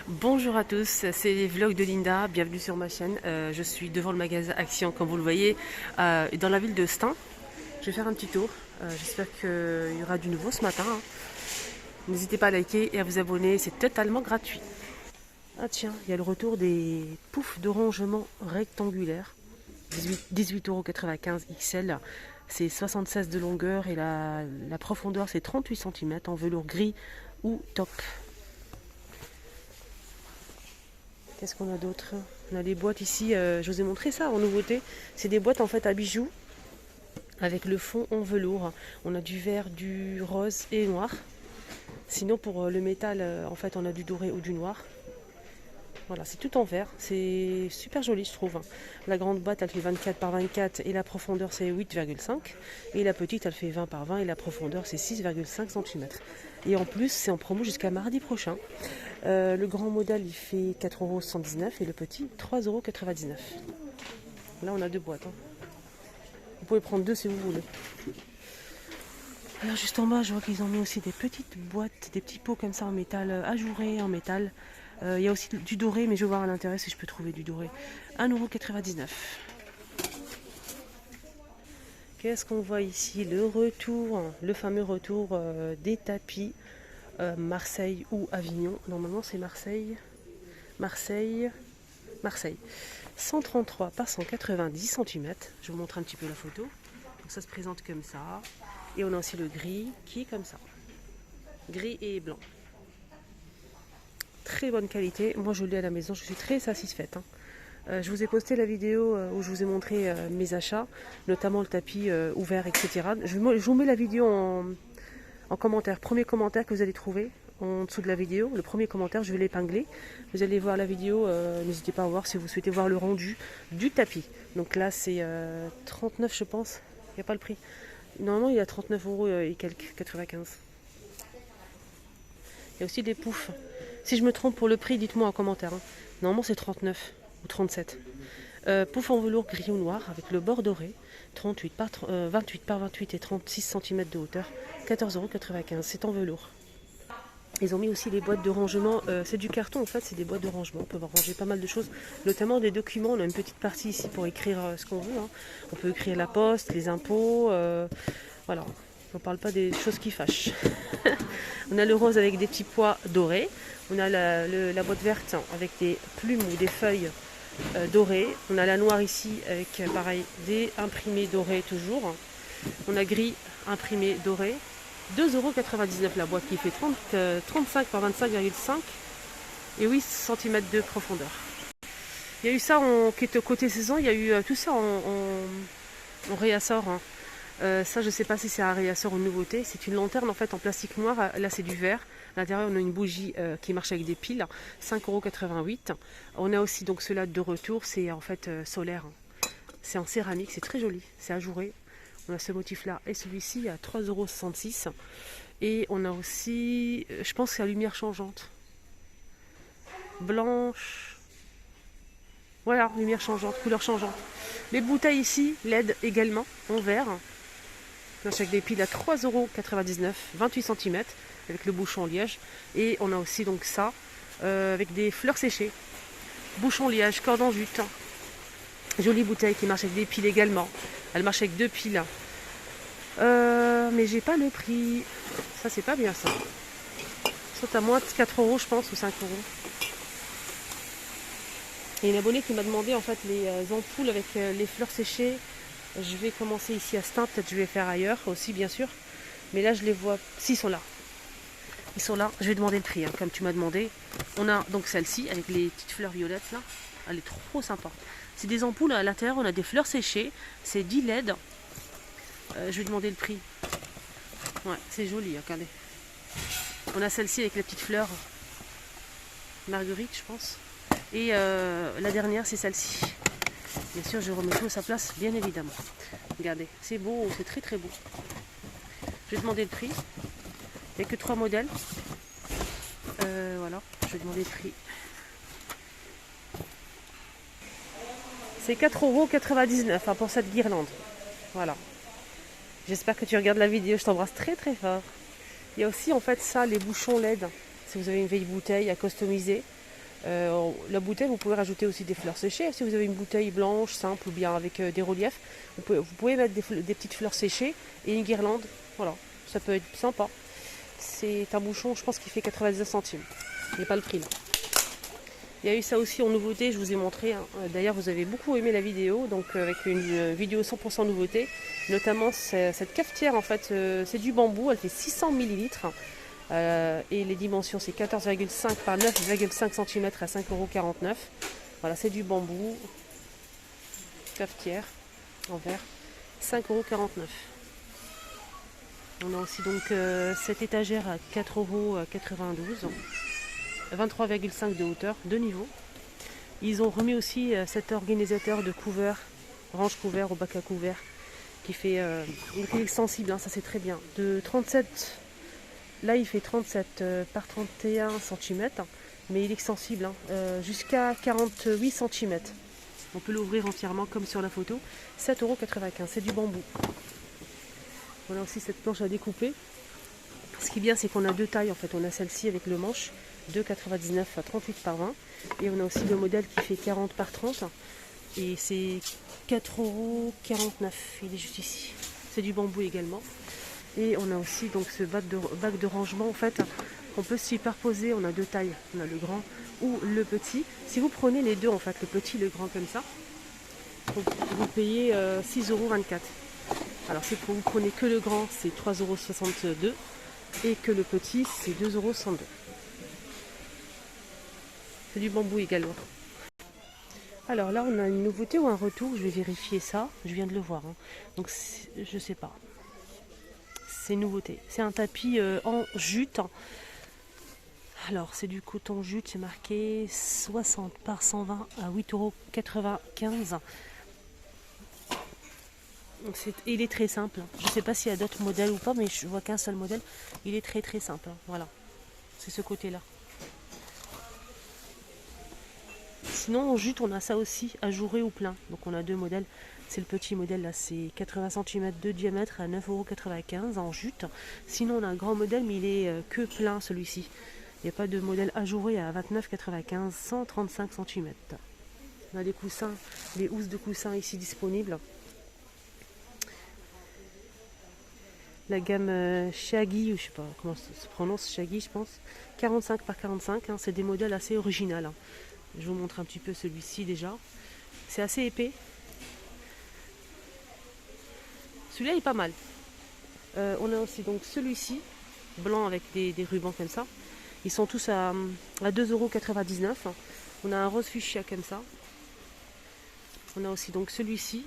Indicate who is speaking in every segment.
Speaker 1: Bonjour à tous, c'est les vlogs de Linda, bienvenue sur ma chaîne. Je suis devant le magasin Action, comme vous le voyez, dans la ville de Stein. Je vais faire un petit tour, j'espère qu'il y aura du nouveau ce matin, hein. N'hésitez pas à liker et à vous abonner, c'est totalement gratuit. Ah tiens, il y a le retour des poufs de rangement rectangulaires, 18,95 € XL. C'est 76 de longueur et la profondeur c'est 38 cm en velours gris ou top. Qu'est-ce qu'on a d'autre? On a des boîtes ici, je vous ai montré ça en nouveauté. C'est des boîtes en fait à bijoux avec le fond en velours. On a du vert, du rose et noir. Sinon pour le métal, en fait on a du doré ou du noir. Voilà, c'est tout en vert. C'est super joli je trouve. La grande boîte elle fait 24 par 24 et la profondeur c'est 8,5. Et la petite elle fait 20 par 20 et la profondeur c'est 6,5 cm. Et en plus c'est en promo jusqu'à mardi prochain. Le grand modèle il fait 4,79 € et le petit 3,99 €. Là on a deux boîtes, hein. Vous pouvez prendre deux si vous voulez. Alors juste en bas je vois qu'ils ont mis aussi des petites boîtes, des petits pots comme ça en métal, ajourés en métal. Il y a aussi du doré mais je vais voir à l'intérieur si je peux trouver du doré. 1,99 €. Qu'est-ce qu'on voit ici? Le retour, le fameux retour des tapis Marseille ou Avignon. Normalement c'est Marseille. Marseille. 133 par 190 cm. Je vous montre un petit peu la photo. Donc ça se présente comme ça. Et on a aussi le gris qui est comme ça. Gris et blanc. Très bonne qualité. Moi je l'ai à la maison, je suis très satisfaite, hein. Je vous ai posté la vidéo où je vous ai montré mes achats, notamment le tapis ouvert, etc. Je vous mets la vidéo en commentaire. Premier commentaire que vous allez trouver en dessous de la vidéo, le premier commentaire, je vais l'épingler. Vous allez voir la vidéo, n'hésitez pas à voir si vous souhaitez voir le rendu du tapis. Donc là c'est 39 je pense, il n'y a pas le prix. Normalement il y a 39 € et quelques, 95. Il y a aussi des poufs. Si je me trompe pour le prix, dites-moi en commentaire, hein. Normalement c'est 39 ou 37. Pouf en velours gris ou noir avec le bord doré, 28 28 par 28 et 36 cm de hauteur, 14,95 €. C'est en velours. Ils ont mis aussi les boîtes de rangement, c'est du carton en fait, c'est des boîtes de rangement, on peut ranger pas mal de choses, notamment des documents. On a une petite partie ici pour écrire ce qu'on veut, hein. On peut écrire la poste, les impôts, voilà. On ne parle pas des choses qui fâchent. On a le rose avec des petits pois dorés, on a la boîte verte avec des plumes ou des feuilles dorées, on a la noire ici avec pareil des imprimés dorés toujours, on a gris imprimé doré. 2,99 € la boîte qui fait 35 par 25,5 et 8 cm de profondeur. Il y a eu ça qui est côté saison, il y a eu tout ça en réassort, hein. Ça je ne sais pas si c'est un réassort ou une nouveauté. C'est une lanterne en fait en plastique noir. Là c'est du verre. À l'intérieur on a une bougie qui marche avec des piles. 5,88 €. On a aussi donc cela de retour. C'est en fait solaire, hein. C'est en céramique. C'est très joli. C'est ajouré. On a ce motif-là et celui-ci à 3,66 €. Et on a aussi, je pense que c'est la lumière changeante. Blanche. Voilà, lumière changeante, couleur changeante. Les bouteilles ici, LED également, en verre. Avec des piles à 3,99 €, 28 cm, avec le bouchon liège. Et on a aussi donc ça, avec des fleurs séchées. Bouchon liège, corde en jute. Jolie bouteille qui marche avec des piles également. Elle marche avec deux piles. Mais j'ai pas le prix. Ça c'est pas bien ça. Sont à moins de 4 € je pense ou 5 €. Il y a une abonnée qui m'a demandé en fait les ampoules avec les fleurs séchées. Je vais commencer ici à Stein, peut-être je vais faire ailleurs aussi bien sûr. Mais là je les vois, s'ils sont là. Ils sont là, je vais demander le prix, hein, comme tu m'as demandé. On a donc celle-ci avec les petites fleurs violettes là. Elle est trop sympa. C'est des ampoules à l'intérieur, on a des fleurs séchées. C'est 10 LED. Je vais demander le prix. Ouais, c'est joli, hein, regardez. On a celle-ci avec les petites fleurs. Marguerite, je pense. Et la dernière, c'est celle-ci. Bien sûr, je remets tout à sa place, bien évidemment. Regardez, c'est beau, c'est très très beau. Je vais demander le prix. Il n'y a que 3 modèles. Voilà, je vais demander le prix. C'est 4,99 € hein, pour cette guirlande. Voilà. J'espère que tu regardes la vidéo, je t'embrasse très très fort. Il y a aussi en fait ça, les bouchons LED. Si vous avez une vieille bouteille à customiser, La bouteille, vous pouvez rajouter aussi des fleurs séchées. Si vous avez une bouteille blanche, simple ou bien avec des reliefs, vous pouvez mettre des petites fleurs séchées et une guirlande. Voilà, ça peut être sympa. C'est un bouchon, je pense, qui fait 99 centimes. Il n'y a pas le prix là. Il y a eu ça aussi en nouveauté, je vous ai montré. Hein. D'ailleurs, vous avez beaucoup aimé la vidéo, donc avec une vidéo 100% nouveauté. Notamment cette cafetière, en fait, c'est du bambou, elle fait 600 millilitres. Et les dimensions, c'est 14,5 par 9,5 cm à 5,49 €. Voilà, c'est du bambou. Cafetière en verre, 5,49 €. On a aussi donc cette étagère à 4,92 €. 23,5 de hauteur, de niveau. Ils ont remis aussi cet organisateur de couvert, range couvert au bac à couvert, qui fait il est sensible, hein, ça c'est très bien. De 37, là il fait 37 par 31 cm, mais il est extensible hein, jusqu'à 48 cm. On peut l'ouvrir entièrement comme sur la photo. 7,95 €, c'est du bambou. On a aussi cette planche à découper. Ce qui est bien, c'est qu'on a deux tailles en fait. On a celle-ci avec le manche. 2,99 à 38 par 20 et on a aussi le modèle qui fait 40 par 30 et c'est 4,49 €. Il est juste ici, c'est du bambou également. Et on a aussi donc ce bac de rangement en fait qu'on peut superposer. On a deux tailles, on a le grand ou le petit. Si vous prenez les deux en fait, le petit et le grand comme ça, vous payez 6,24 €. Alors si vous prenez que le grand, c'est 3,62 € et que le petit c'est 2,62 €. C'est du bambou également. Alors là, on a une nouveauté ou un retour. Je vais vérifier ça. Je viens de le voir. Hein. Donc, je sais pas. C'est une nouveauté. C'est un tapis en jute. Alors, c'est du coton jute. C'est marqué 60 par 120 à 8,95 €. Il est très simple. Je ne sais pas s'il y a d'autres modèles ou pas, mais je vois qu'un seul modèle. Il est très très simple. Voilà. C'est ce côté-là. Sinon en jute on a ça aussi ajouré ou plein. Donc on a deux modèles. C'est le petit modèle là, c'est 80 cm de diamètre à 9,95 € en jute. Sinon on a un grand modèle mais il est que plein celui-ci. Il n'y a pas de modèle ajouré à 29,95 €, 135 cm. On a des coussins, des housses de coussins ici disponibles. La gamme Shaggy, ou je sais pas comment ça se prononce, Shaggy je pense. 45 par 45, hein, c'est des modèles assez originaux. Hein. Je vous montre un petit peu celui-ci déjà. C'est assez épais. Celui-là est pas mal. On a aussi donc celui-ci, blanc avec des rubans comme ça. Ils sont tous à 2,99 €. On a un rose fuchsia comme ça. On a aussi donc celui-ci.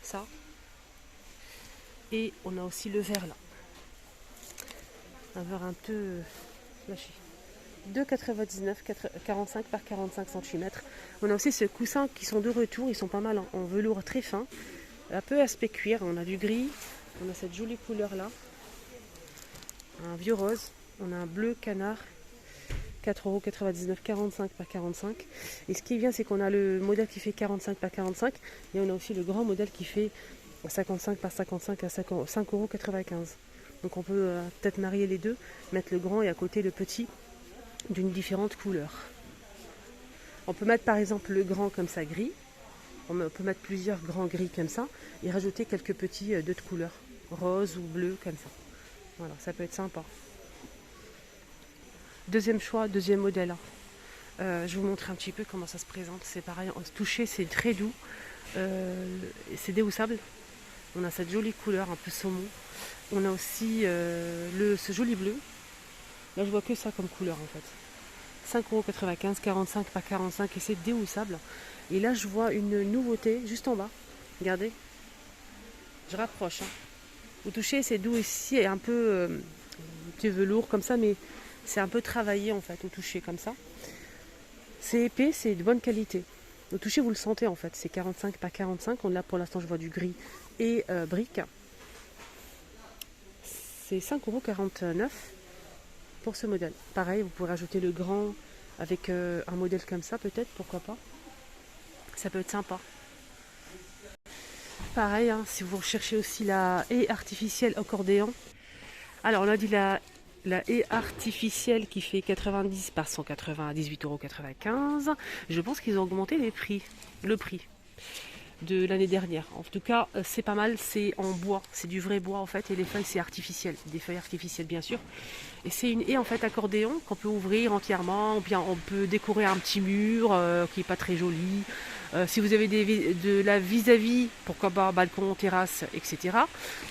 Speaker 1: Ça. Et on a aussi le vert là. Un vert un peu lâché. 2,99 €, 45 par 45 cm. On a aussi ces coussins qui sont de retour, ils sont pas mal en velours très fin, un peu aspect cuir. On a du gris, on a cette jolie couleur là, un vieux rose, on a un bleu canard, 4,99 €, 45 par 45. Et ce qui est bien, c'est qu'on a le modèle qui fait 45 par 45 et on a aussi le grand modèle qui fait 55 par 55 à 5,95 €. Donc on peut peut-être marier les deux, mettre le grand et à côté le petit d'une différente couleur. On peut mettre par exemple le grand comme ça gris, on peut mettre plusieurs grands gris comme ça et rajouter quelques petits d'autres couleurs, rose ou bleu comme ça. Voilà, ça peut être sympa. Deuxième choix, deuxième modèle. Je vous montre un petit peu comment ça se présente. C'est pareil, en toucher c'est très doux, c'est déhoussable. On a cette jolie couleur un peu saumon. On a aussi ce joli bleu. Là, je vois que ça comme couleur en fait. 5,95 €, 45 par 45 et c'est déhoussable. Et là, je vois une nouveauté juste en bas. Regardez. Je rapproche. Hein. Au toucher, c'est doux ici et un peu petit velours comme ça, mais c'est un peu travaillé en fait au toucher comme ça. C'est épais, c'est de bonne qualité. Au toucher, vous le sentez en fait. C'est 45 par 45. Là, pour l'instant, je vois du gris et brique. C'est 5,49 € pour ce modèle. Pareil, vous pouvez rajouter le grand avec un modèle comme ça peut-être, pourquoi pas. Ça peut être sympa. Pareil, hein, si vous recherchez aussi la haie artificielle accordéon. Alors on a dit la la haie artificielle qui fait 90 par 180 à 18,95 €. Je pense qu'ils ont augmenté le prix de l'année dernière. En tout cas, c'est pas mal, c'est en bois, c'est du vrai bois en fait, et les feuilles c'est artificiel, des feuilles artificielles bien sûr. Et c'est une haie en fait accordéon qu'on peut ouvrir entièrement, ou bien on peut décorer un petit mur qui est pas très joli. Si vous avez de la vis-à-vis, pourquoi pas balcon, terrasse, etc.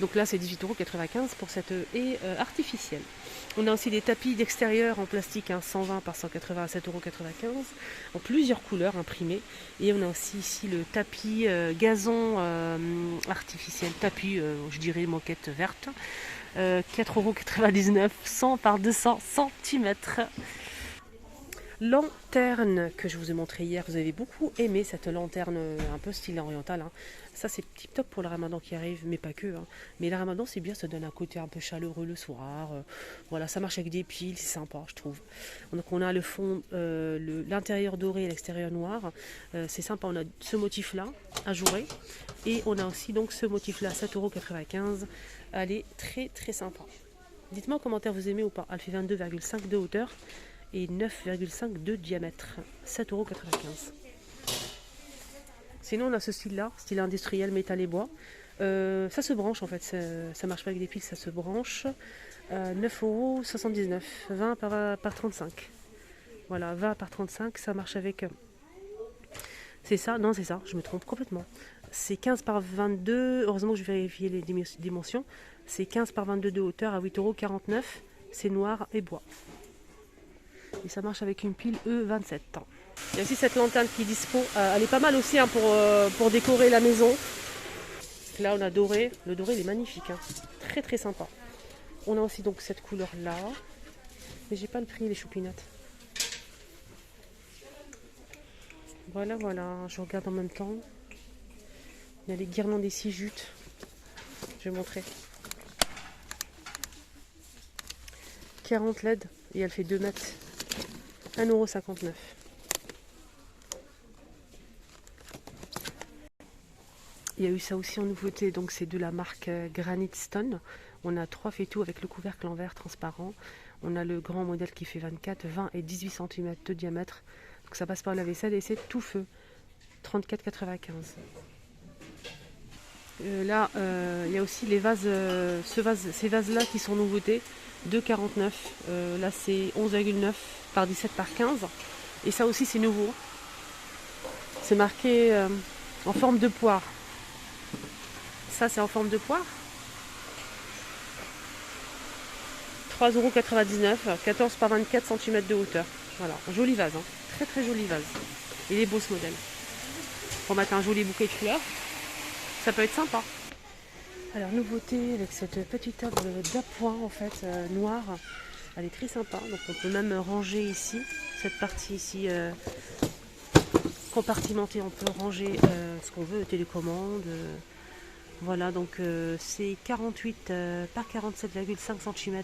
Speaker 1: Donc là c'est 18,95 € pour cette haie artificielle. On a aussi des tapis d'extérieur en plastique, 120 par 180 à 7,95 € en plusieurs couleurs imprimées. Et on a aussi ici le tapis gazon artificiel, tapis je dirais moquette verte, 4,99 €, 100 par 200 cm. Lanterne que je vous ai montré hier, vous avez beaucoup aimé cette lanterne un peu style oriental. Hein. Ça c'est tip top pour le ramadan qui arrive, mais pas que. Hein. Mais le ramadan c'est bien, ça donne un côté un peu chaleureux le soir. Voilà, ça marche avec des piles, c'est sympa je trouve. Donc on a le fond, l'intérieur doré et l'extérieur noir. C'est sympa, on a ce motif là, ajouré. Et on a aussi donc ce motif là, 7,95 €. Elle est très très sympa. Dites-moi en commentaire vous aimez ou pas. Elle fait 22,5 de hauteur et 9,5 de diamètre, 7,95 €. Sinon on a ce style là, style industriel métal et bois. Ça se branche en fait, ça marche pas avec des piles, ça se branche. 9,79 €, 20 par 35. Voilà, 20 par 35, ça marche avec... C'est ça, non c'est ça, je me trompe complètement. C'est 15 par 22, heureusement que je vais vérifier les dimensions. C'est 15 par 22 de hauteur à 8,49 €, c'est noir et bois. Et ça marche avec une pile E27. Il y a aussi cette lanterne qui est dispo. Elle est pas mal aussi hein, pour décorer la maison. Là on a doré. Le doré il est magnifique. Hein. Très très sympa. On a aussi donc cette couleur là. Mais j'ai pas le prix les choupinates. Voilà voilà. Je regarde en même temps. Il y a les guirlandes ici jute. Je vais montrer. 40 LED et elle fait 2 mètres. 1,59 €. Il y a eu ça aussi en nouveauté, donc c'est de la marque Granite Stone. On a 3 fétous avec le couvercle en verre transparent. On a le grand modèle qui fait 24, 20 et 18 cm de diamètre. Donc ça passe par la vaisselle et c'est tout feu. 34,95 €. Là, il y a aussi les vases, ces vases-là qui sont nouveautés. 2,49 €. Là c'est 11,9 par 17 par 15. Et ça aussi c'est nouveau. C'est marqué en forme de poire. Ça c'est en forme de poire. 3,99 €, 14 par 24 cm de hauteur. Voilà, un joli vase. Hein. Très très joli vase. Il est beau ce modèle. Pour mettre un joli bouquet de fleurs. Ça peut être sympa. Alors nouveauté avec cette petite table d'appoint en fait noire. Elle est très sympa. Donc on peut même ranger ici. Cette partie ici compartimentée. On peut ranger ce qu'on veut, télécommande. Voilà donc c'est 48 par 47,5 cm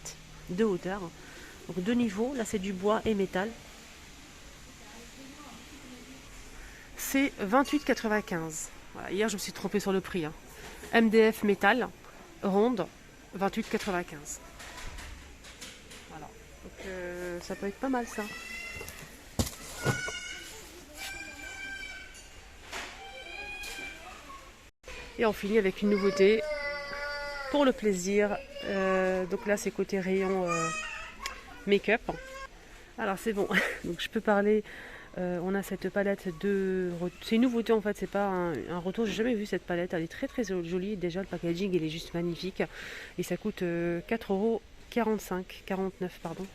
Speaker 1: de hauteur. Donc 2 niveaux. Là c'est du bois et métal. C'est 28,95 €. Voilà, hier je me suis trompée sur le prix. Hein. MDF métal, ronde, 28,95 €. Voilà. Donc ça peut être pas mal ça. Et on finit avec une nouveauté pour le plaisir. Donc là c'est côté rayon make-up. Alors c'est bon, donc je peux parler. On a cette palette de... C'est une nouveauté en fait, c'est pas un retour, j'ai jamais vu cette palette, elle est très très jolie, déjà le packaging il est juste magnifique et ça coûte 4,49 €, pardon.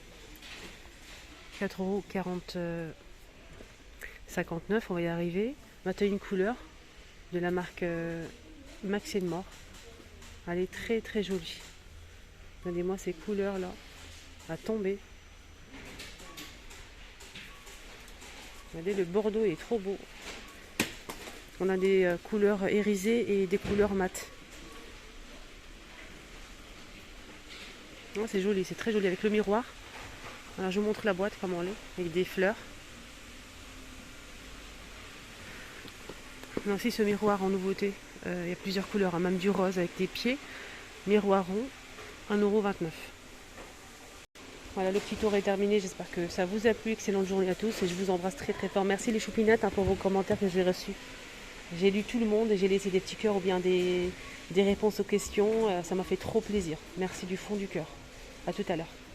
Speaker 1: 4,59 €, on va y arriver. Maintenant une couleur de la marque Max & More, elle est très très jolie. Regardez-moi ces couleurs là, à tomber. Regardez, le bordeaux est trop beau. On a des couleurs irisées et des couleurs mates. Oh, c'est joli, c'est très joli avec le miroir. Alors, je vous montre la boîte comment elle est, avec des fleurs. On a aussi ce miroir en nouveauté. Il y a plusieurs couleurs, hein, même du rose avec des pieds. Miroir rond, 1,29 €. Voilà, le petit tour est terminé. J'espère que ça vous a plu. Excellente journée à tous et je vous embrasse très très fort. Merci les choupinettes pour vos commentaires que j'ai reçus. J'ai lu tout le monde et j'ai laissé des petits cœurs ou bien des réponses aux questions. Ça m'a fait trop plaisir. Merci du fond du cœur. À tout à l'heure.